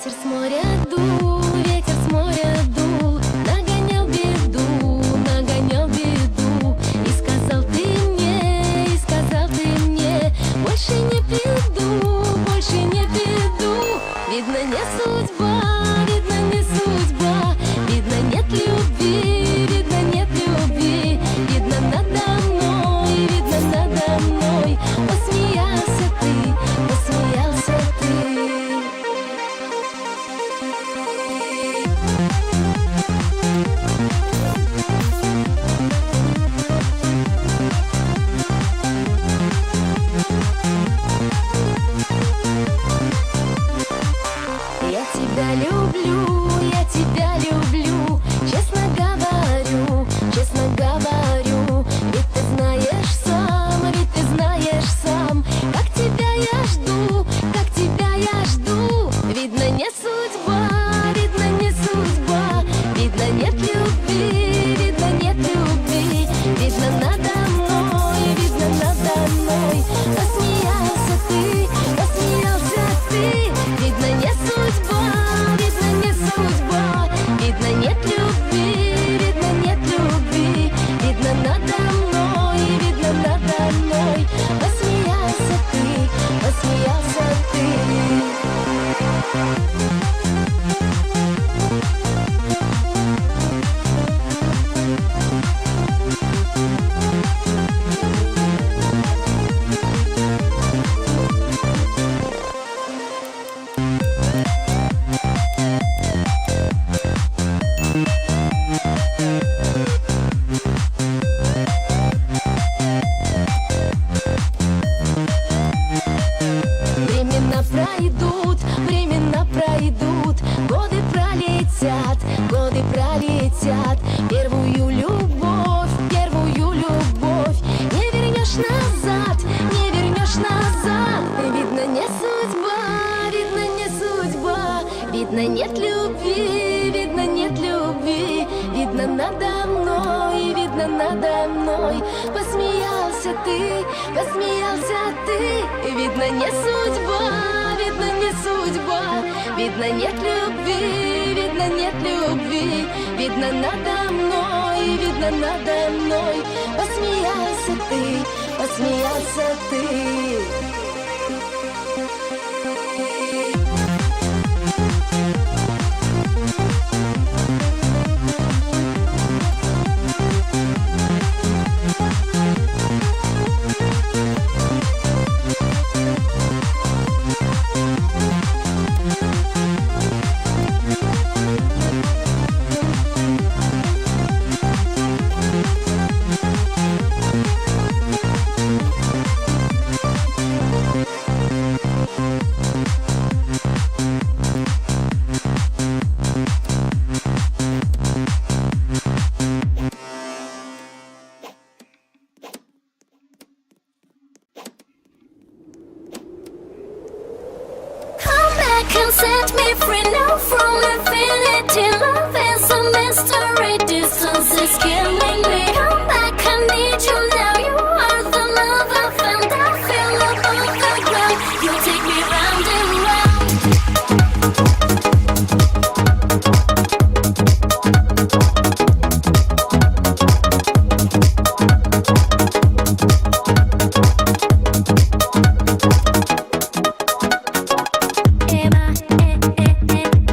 Ветер с моря дул, ветер с моря дул, нагонял беду, нагонял беду. И сказал ты мне, и сказал ты мне, больше не приду, больше не приду. Видно, не судьба, видно, не судьба, видно, нет любви, видно, нет любви. Видно, надо мной, видно, надо мной. Посмеялся ты, посмеялся ты. Я тебя люблю, я тебя люблю, честно говорю, честно говорю. Ведь ты знаешь сам, ведь ты знаешь сам, как тебя я жду, как тебя я жду. Видно, не судьба, видно, не судьба, видно, нет любви, видно, нет любви. Видно, надо мной, видно, надо мной. Посмеялся ты, посмеялся ты. Видно, не судьба, видно, не судьба, видно, нет любви, видно, нет любви. Видно, надо мной, видно, надо мной. Посмеялся ты, посмеялся ты. Времена пройдут, годы пролетят, годы пролетят. Первую любовь не вернешь назад, не вернешь назад. Видно, не судьба, видно, не судьба, видно, нет любви, видно, нет любви. Видно, надо мной, видно, надо мной. Посмеялся ты, посмеялся ты. Видно, не судьба, видно, не судьба, видно, нет любви, видно, нет любви. Видно, надо мной, видно, надо мной. Посмеялся ты, посмеялся ты. Can set me free now from infinity. Love is a mystery. Distance is killing me. Come back, I need you now. You are the love I found. I feel above the ground. You take me round and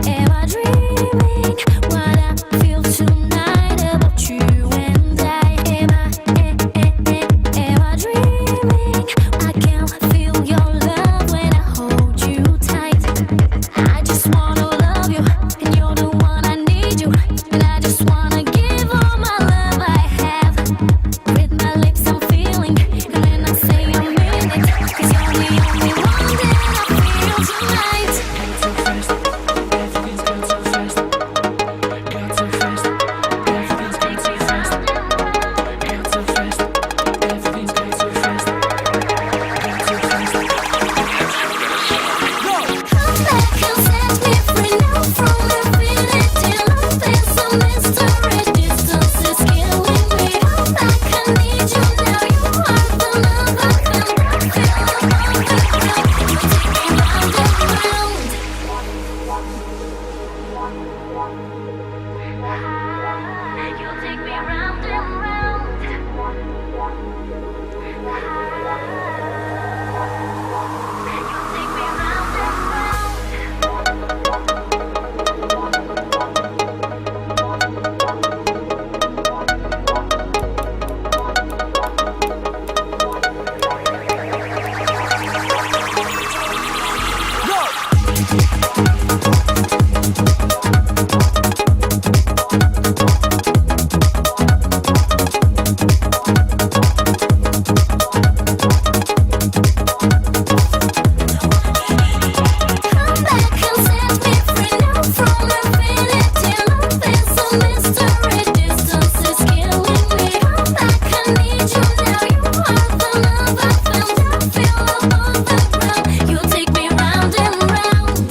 Am I dreaming what I feel tonight about you? Take me round and round.